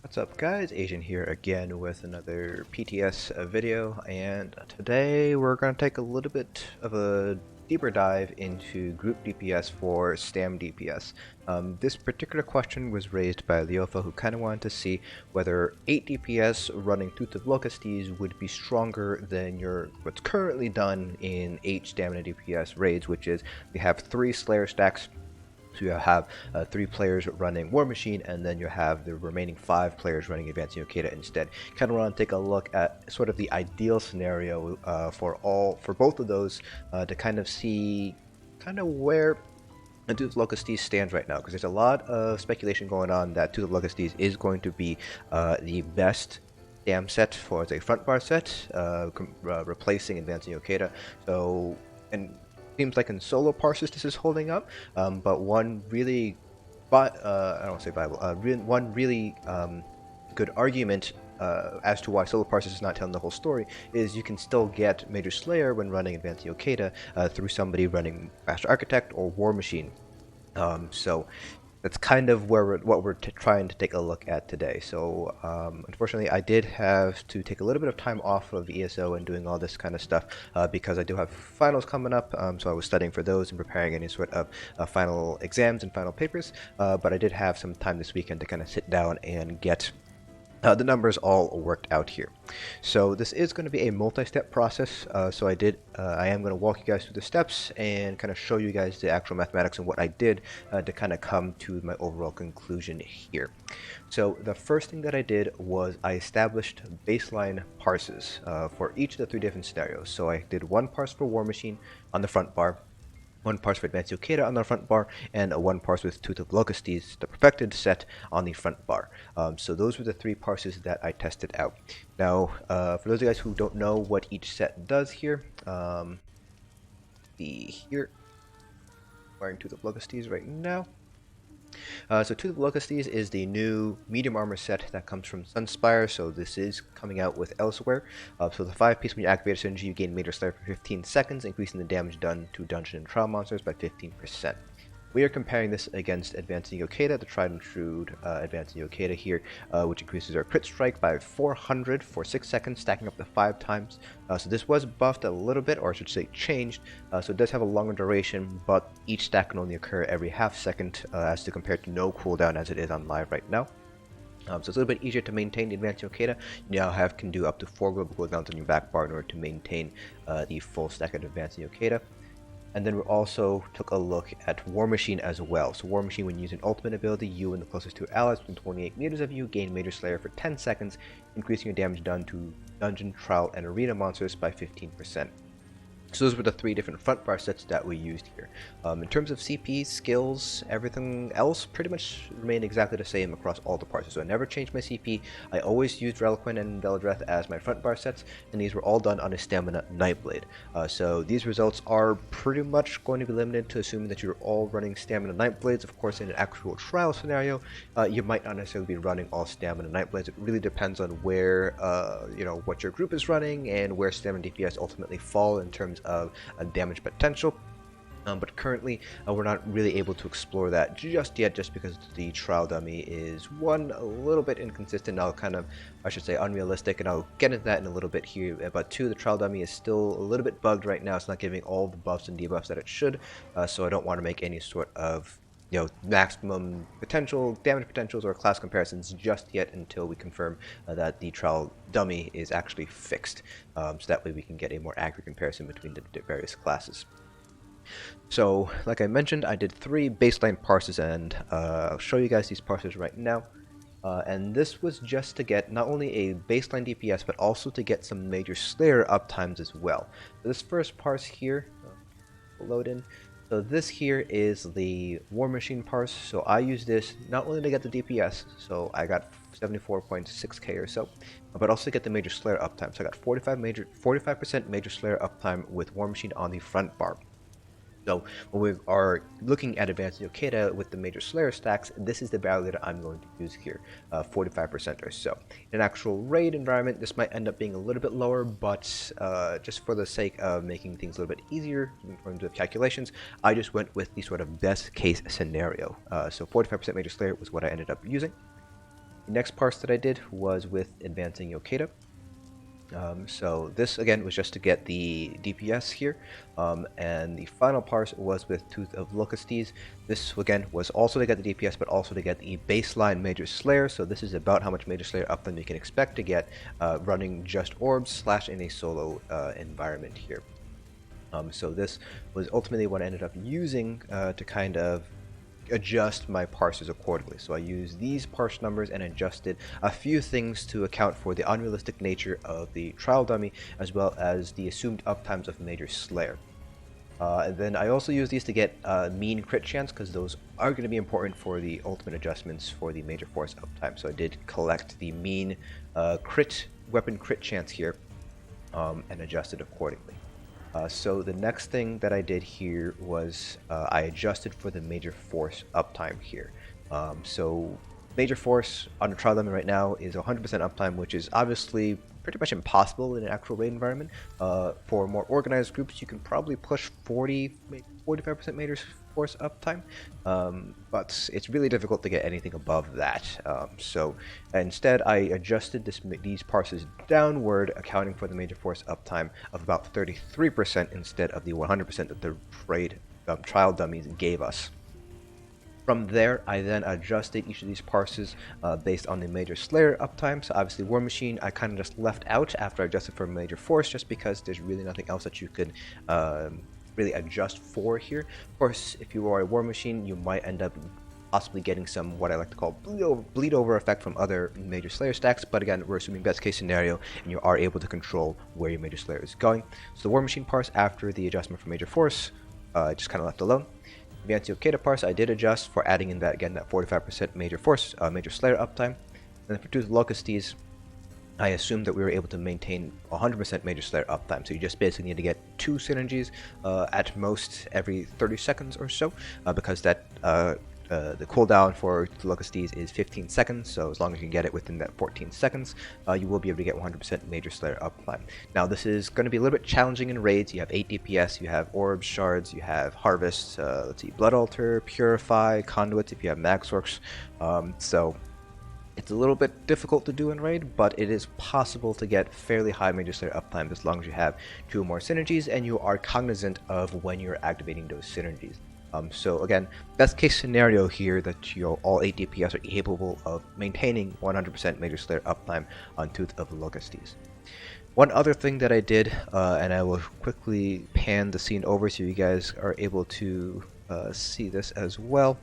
What's up guys, Asian here again with another PTS video, and today we're going to take a little bit of a deeper dive into group DPS for STAM DPS. This particular question was raised by Liofa, who kind of wanted to see whether 8 DPS running Tooth of Lokkestiiz would be stronger than what's currently done in 8 stamina DPS raids, which is we have 3 Slayer stacks. So you have 3 players running War Machine, and then you have the remaining 5 players running Advancing Yokeda instead. Kind of want to take a look at sort of the ideal scenario for both of those to kind of see where Tooth of Lokkestiiz stands right now, because there's a lot of speculation going on that Tooth of Lokkestiiz is going to be the best damn set for a front bar set, replacing Advancing Yokeda. So, and seems like in solo Parses this is holding up, but one really, I don't want to say Bible, one really good argument as to why solo Parses is not telling the whole story is you can still get Major Slayer when running Advancing Yokeda through somebody running Master Architect or War Machine. So that's kind of what we're trying to take a look at today. So unfortunately I did have to take a little bit of time off of ESO and doing all this kind of stuff because I do have finals coming up, so I was studying for those and preparing any sort of final exams and final papers, but I did have some time this weekend to kind of sit down and get the numbers all worked out here. So this is going to be a multi-step process, so I am going to walk you guys through the steps and kind of show you guys the actual mathematics and what I did to kind of come to my overall conclusion here. So the first thing that I did was I established baseline parses for each of the 3 different scenarios. So I did 1 parse for War Machine on the front bar, 1 parse for Advancing Yokeda on the front bar, and 1 parse with Tooth of Lokkestiiz, the perfected set, on the front bar. So those were the 3 parses that I tested out. Now, for those of you guys who don't know what each set does here, here, wearing Tooth of Lokkestiiz right now. So Tooth of Lokkestiiz is the new medium armor set that comes from Sunspire, so this is coming out with elsewhere. So the 5-piece, when you activate a synergy, you gain Major Slayer for 15 seconds, increasing the damage done to dungeon and trial monsters by 15%. We are comparing this against Advancing Yokeda, the tried and true Advancing Yokeda here, which increases our crit strike by 400 for 6 seconds, stacking up to 5 times. So this was buffed a little bit, or I should say changed, so it does have a longer duration, but each stack can only occur every half second, as to compare to no cooldown as it is on live right now. So it's a little bit easier to maintain the Advancing Yokeda. You now can do up to 4 global cooldowns on your back bar in order to maintain the full stack of Advancing Yokeda. And then we also took a look at War Machine as well. So War Machine, when using ultimate ability, you and the closest 2 allies within 28 meters of you gain Major Slayer for 10 seconds, increasing your damage done to dungeon, trial, and arena monsters by 15%. So those were the 3 different front bar sets that we used here. In terms of CP, skills, everything else pretty much remained exactly the same across all the parts. So I never changed my CP. I always used Reliquin and Veladreth as my front bar sets, and these were all done on a Stamina Nightblade. So these results are pretty much going to be limited to assuming that you're all running Stamina Nightblades. Of course, in an actual trial scenario, you might not necessarily be running all Stamina Nightblades. It really depends on where, what your group is running and where Stamina DPS ultimately fall in terms of damage potential. But currently we're not really able to explore that just yet, just because the trial dummy is, 1, a little bit inconsistent, I should say unrealistic, and I'll get into that in a little bit here, but 2, the trial dummy is still a little bit bugged right now. It's not giving all the buffs and debuffs that it should, so I don't want to make any sort of maximum damage potentials or class comparisons just yet until we confirm that the trial dummy is actually fixed, so that way we can get a more accurate comparison between the various classes. So like I mentioned, I did 3 baseline parses, and I'll show you guys these parses right now. And this was just to get not only a baseline DPS, but also to get some Major Slayer uptimes as well. So this first parse here, load in. So this here is the War Machine parse. So I use this not only to get the DPS, so I got 74.6k or so, but also to get the Major Slayer uptime. So I got 45% Major Slayer uptime with War Machine on the front bar. So when we are looking at Advancing Yokeda with the Major Slayer stacks, this is the value that I'm going to use here, 45% or so. In an actual raid environment, this might end up being a little bit lower, but just for the sake of making things a little bit easier in terms of calculations, I just went with the sort of best case scenario. So 45% Major Slayer was what I ended up using. The next parse that I did was with Advancing Yokeda. So this again was just to get the DPS here, and the final parse was with Tooth of Lokkestiiz. This again was also to get the DPS, but also to get the baseline Major Slayer. So this is about how much Major Slayer uptime you can expect to get running just orbs / in a solo environment here. So this was ultimately what I ended up using to kind of adjust my parses accordingly. So I used these parse numbers and adjusted a few things to account for the unrealistic nature of the trial dummy, as well as the assumed uptimes of Major Slayer. And then I also use these to get mean crit chance, because those are going to be important for the ultimate adjustments for the Major Force uptime. So I did collect the mean weapon crit chance here and adjusted accordingly. So the next thing that I did here was I adjusted for the Major Force uptime here. So Major Force on the trial dummy right now is 100% uptime, which is obviously pretty much impossible in an actual raid environment. For more organized groups, you can probably push 45% Major Force uptime, but it's really difficult to get anything above that. So instead, I adjusted these parses downward, accounting for the Major Force uptime of about 33% instead of the 100% that the raid trial dummies gave us. From there, I then adjusted each of these parses based on the Major Slayer uptime. So obviously War Machine I kind of just left out after I adjusted for Major Force, just because there's really nothing else that you could really adjust for here. Of course, if you are a War Machine, you might end up possibly getting some what I like to call bleed over effect from other Major Slayer stacks, but again, we're assuming best case scenario, and you are able to control where your Major Slayer is going. So the War Machine parse after the adjustment for Major Force, just kind of left alone. Advancing Yokeda parse, I did adjust for adding in that 45% Major Force, Major Slayer uptime. And then for Tooth of Lokkestiiz, I assumed that we were able to maintain 100% Major Slayer uptime. So you just basically need to get 2 synergies at most every 30 seconds or so, because that the cooldown for Lokkestiiz is 15 seconds, so as long as you can get it within that 14 seconds, you will be able to get 100% Major Slayer uptime. Now, this is going to be a little bit challenging in raids. You have 8 DPS, you have Orbs, Shards, you have Harvests, let's see, Blood Altar, Purify, Conduits if you have Max Orcs, so it's a little bit difficult to do in raid, but it is possible to get fairly high Major Slayer uptime as long as you have 2 or more synergies and you are cognizant of when you're activating those synergies. So again, best case scenario here that all 8 DPS are capable of maintaining 100% Major Slayer uptime on Tooth of Lokkestiiz. One other thing that I did, and I will quickly pan the scene over so you guys are able to see this as well.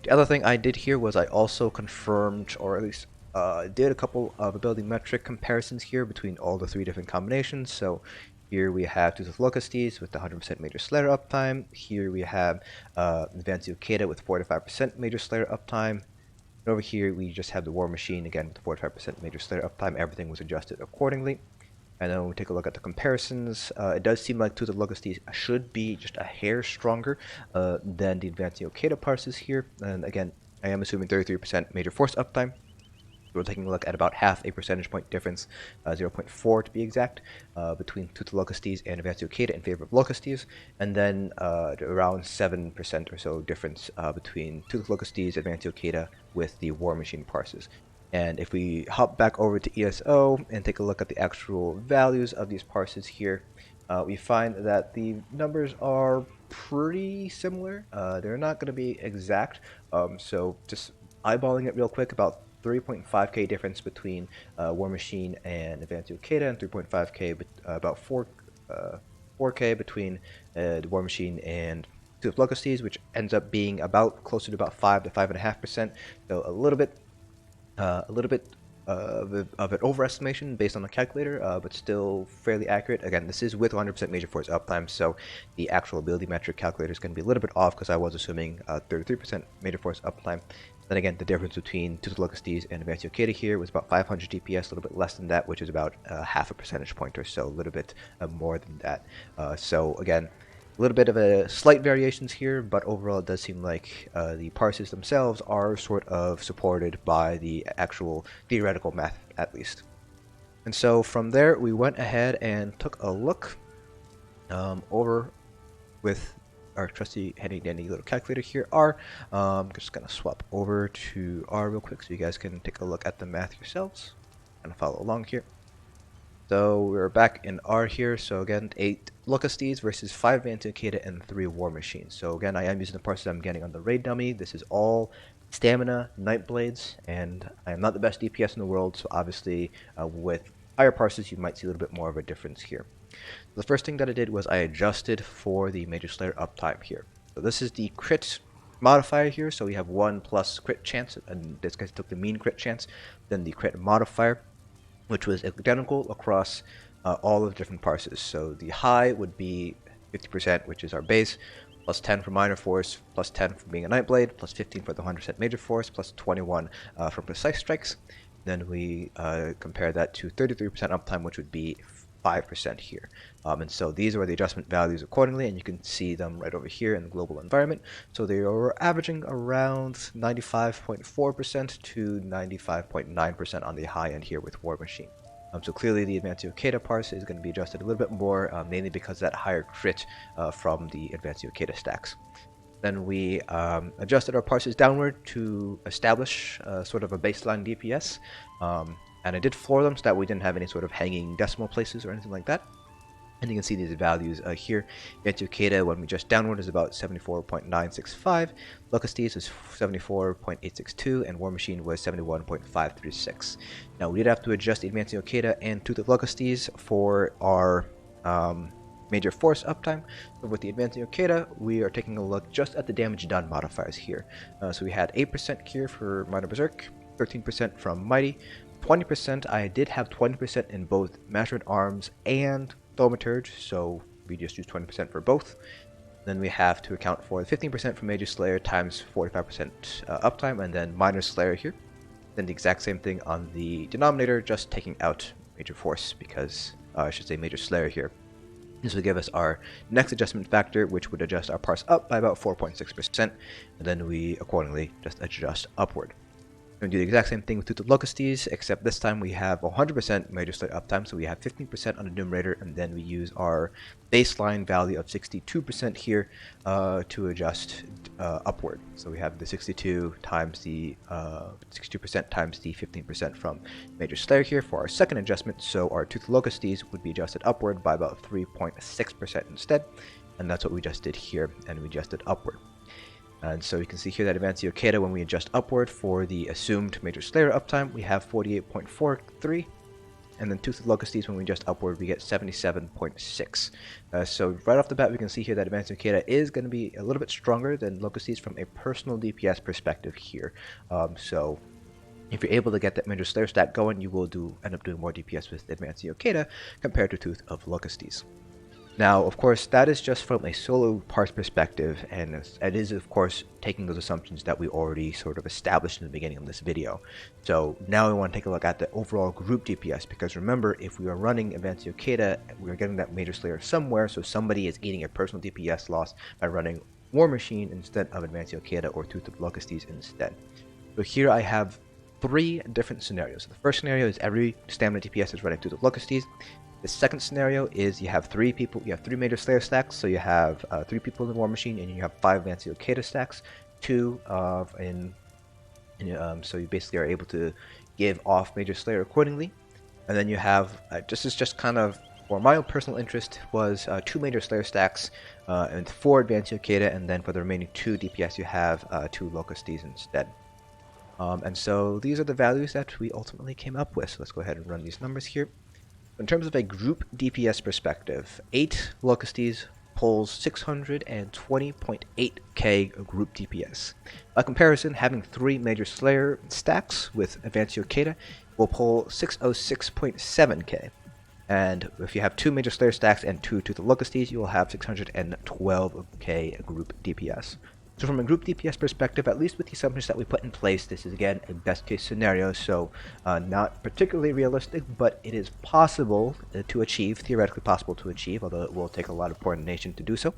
The other thing I did here was I also confirmed, or at least did a couple of ability metric comparisons here between all the 3 different combinations. So here we have Tooth of Lokkestiiz with the 100% Major Slayer uptime. Here we have Advancing Yokeda with 45% Major Slayer uptime. And over here we just have the War Machine again with the 45% Major Slayer uptime. Everything was adjusted accordingly. And then when we take a look at the comparisons, it does seem like Tooth of Lokkestiiz should be just a hair stronger than the Advancing Yokeda parses here. And again, I am assuming 33% Major Force uptime. We're taking a look at about half a percentage point difference, 0.4 to be exact, between Tooth of Lokkestiiz and Advancing Yokeda in favor of Lokkestiiz, and then around 7% or so difference between Tooth of Lokkestiiz and Advancing Yokeda with the War Machine parses. And if we hop back over to ESO and take a look at the actual values of these parses here, we find that the numbers are pretty similar. They're not going to be exact, so just eyeballing it real quick, about 3.5k difference between War Machine and Advancing Yokeda, and 3.5k, about 4k between the War Machine and Tooth of Lokkestiiz, which ends up being about closer to about 5 to 5.5%. So a little bit of an overestimation based on the calculator, but still fairly accurate. Again, this is with 100% Major Force uptime, so the actual ability metric calculator is going to be a little bit off because I was assuming 33% Major Force uptime. Then again, the difference between Tooth of Lokkestiiz and Advancing Yokeda here was about 500 DPS, a little bit less than that, which is about half a percentage point or so, a little bit more than that. So again, a little bit of a slight variations here, but overall it does seem like the parses themselves are sort of supported by the actual theoretical math, at least. And so from there, we went ahead and took a look over with our trusty handy dandy little calculator here, R. I'm just going to swap over to R real quick so you guys can take a look at the math yourselves and follow along here. So we're back in R here. So again, 8 Lokkestiiz versus 5 Advancing Yokeda and 3 War Machines. So again, I am using the parses I'm getting on the raid dummy. This is all stamina, night blades, and I am not the best DPS in the world, so obviously with higher parses you might see a little bit more of a difference here. The first thing that I did was I adjusted for the Major Slayer uptime here. So this is the crit modifier here, so we have 1 plus crit chance, and this guy took the mean crit chance, then the crit modifier, which was identical across all of the different parses. So the high would be 50%, which is our base, plus 10 for minor force, plus 10 for being a nightblade, plus 15 for the 100% major force, plus 21 for precise strikes. Then we compare that to 33% uptime, which would be 5% here. And so these are the adjustment values accordingly, and you can see them right over here in the global environment. So they are averaging around 95.4% to 95.9% on the high end here with War Machine. So clearly the Advancing Yokeda parse is going to be adjusted a little bit more, mainly because of that higher crit from the Advancing Yokeda stacks. Then we adjusted our parses downward to establish sort of a baseline DPS. And I did floor them so that we didn't have any sort of hanging decimal places or anything like that. And you can see these values here. Advancing Yokeda, when we adjust downward, is about 74.965. Lokkestiiz is 74.862, and War Machine was 71.536. Now, we did have to adjust the Advancing Yokeda and Tooth of Lokkestiiz for our major force uptime. So with the Advancing Yokeda, we are taking a look just at the damage done modifiers here. So we had 8% here for Minor Berserk, 13% from Mighty, 20%. I did have 20% in both Mastered Arms and Thaumaturge, so we just use 20% for both. Then we have to account for 15% for Major Slayer times 45% uptime, and then Minor Slayer here. Then the exact same thing on the denominator, just taking out Major Force, because I should say Major Slayer here. This will give us our next adjustment factor, which would adjust our parse up by about 4.6%, and then we accordingly just adjust upward. We're going to do the exact same thing with Tooth of Lokkestiiz, except this time we have 100% Major Slayer uptime, so we have 15% on the Numerator, and then we use our baseline value of 62% here to adjust upward. So we have the 62 times the 62% times the 15% from Major Slayer here for our second adjustment, so our Tooth of Lokkestiiz would be adjusted upward by about 3.6% instead, and that's what we just did here, and we adjusted upward. And so you can see here that Advancing Yokeda, when we adjust upward for the assumed Major Slayer uptime, we have 48.43. And then Tooth of Lokkestiiz, when we adjust upward, we get 77.6. So right off the bat, we can see here that Advancing Yokeda is going to be a little bit stronger than Lokkestiiz from a personal DPS perspective here. So if you're able to get that Major Slayer stat going, you will end up doing more DPS with Advancing Yokeda compared to Tooth of Lokkestiiz. Now, of course, that is just from a solo parse perspective, and it is, of course, taking those assumptions that we already sort of established in the beginning of this video. So now we want to take a look at the overall group DPS, because remember, if we are running Advancing Yokeda, we are getting that Major Slayer somewhere, so somebody is eating a personal DPS loss by running War Machine instead of Advancing Yokeda or Tooth of Lokkestiiz instead. So here I have 3 different scenarios. So the first scenario is every stamina DPS is running Tooth of Lokkestiiz. The second scenario is you have 3 people, you have 3 Major Slayer stacks, so you have 3 people in the War Machine, and you have 5 Advancing Yokeda stacks, 2 so you basically are able to give off Major Slayer accordingly. And then you have, this is just kind of, for my own personal interest, was 2 Major Slayer stacks and 4 Advancing Yokeda, and then for the remaining 2 DPS you have 2 Lokkestiiz instead. And so these are the values that we ultimately came up with. So let's go ahead and run these numbers here. In terms of a group DPS perspective, 8 Lokkestiiz pulls 620.8k group DPS. By comparison, having 3 Major Slayer stacks with Advancing Yokeda will pull 606.7k. And if you have 2 Major Slayer stacks and 2 Tooth of Lokkestiiz, you will have 612k group DPS. So from a group DPS perspective, at least with the assumptions that we put in place, this is again a best case scenario, so not particularly realistic, but it is possible to achieve, theoretically possible to achieve, although it will take a lot of coordination to do so.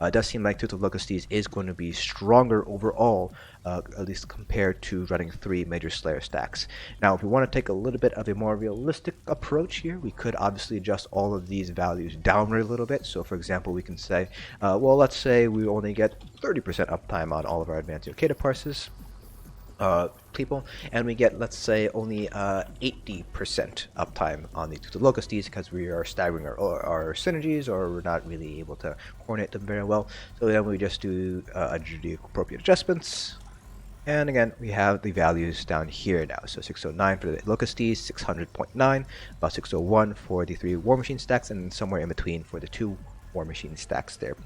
It does seem like Tooth of Lokkestiiz is going to be stronger overall at least compared to running 3 Major Slayer stacks. Now, if we want to take a little bit of a more realistic approach here, we could obviously adjust all of these values downward a little bit. So, for example, we can say, well, let's say we only get 30% uptime on all of our Advancing Yokeda parses. People, and we get, let's say, only 80% uptime on the Lokkestiiz because we are staggering our synergies, or we're not really able to coordinate them very well. So then we just do the appropriate adjustments, and again we have the values down here now. So 609 for the Lokkestiiz, 600.9, about 601 for the 3 War Machine stacks, and somewhere in between for the 2 War Machine stacks there.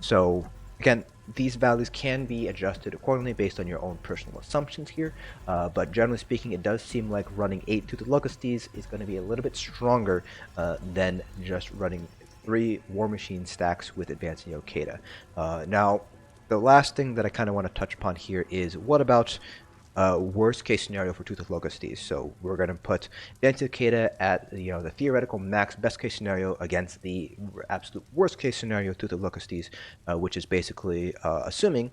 So again, these values can be adjusted accordingly based on your own personal assumptions here, but generally speaking, it does seem like running 8 to the Lokkestiiz is going to be a little bit stronger than just running 3 War Machine stacks with Advancing Yokeda. Now, the last thing that I kind of want to touch upon here is, what about worst case scenario for Tooth of Lokkestiiz? So we're going to put Advancing Yokeda at the theoretical max best case scenario against the absolute worst case scenario Tooth of Lokkestiiz, which is basically assuming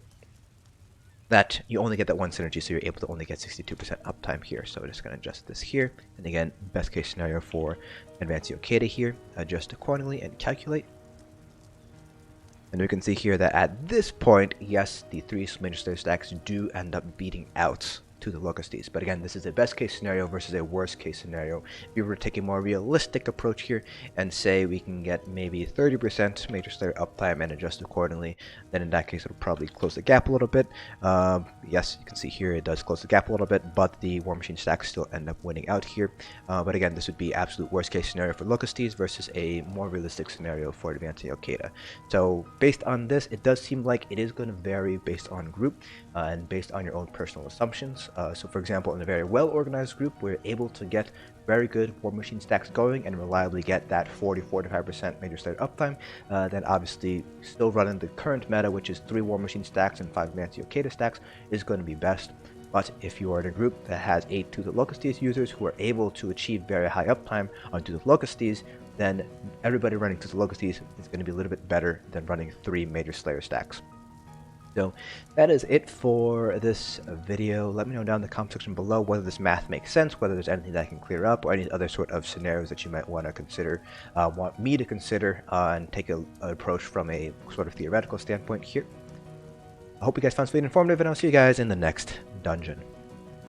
that you only get that one synergy, so you're able to only get 62% uptime here. So we're just going to adjust this here, and again, best case scenario for Advancing Yokeda here, adjust accordingly and calculate. And we can see here that at this point, yes, the 3 Major Slayer stacks do end up beating out to the Lokkestiiz. But again, this is a best case scenario versus a worst case scenario. If we were to take a more realistic approach here and say we can get maybe 30% Major Slayer uptime and adjust accordingly, then in that case it'll probably close the gap a little bit. Yes, you can see here it does close the gap a little bit, but the War Machine stacks still end up winning out here. But again, this would be absolute worst case scenario for Lokkestiiz versus a more realistic scenario for Advancing Yokeda. So based on this, it does seem like it is going to vary based on group and based on your own personal assumptions. So for example, in a very well organized group, we're able to get very good War Machine stacks going and reliably get that 40-45% Major Slayer uptime. Then obviously still running the current meta, which is 3 War Machine stacks and 5 Advancing Yokeda stacks, is going to be best. But if you are in a group that has 8 Tooth of Lokkestiiz users who are able to achieve very high uptime on Tooth of Lokkestiiz, then everybody running Tooth of Lokkestiiz is going to be a little bit better than running 3 Major Slayer stacks. So that is it for this video. Let me know down in the comment section below whether this math makes sense, whether there's anything that I can clear up, or any other sort of scenarios that you might want to consider, want me to consider, and take an approach from a sort of theoretical standpoint here. I hope you guys found this video informative, and I'll see you guys in the next dungeon.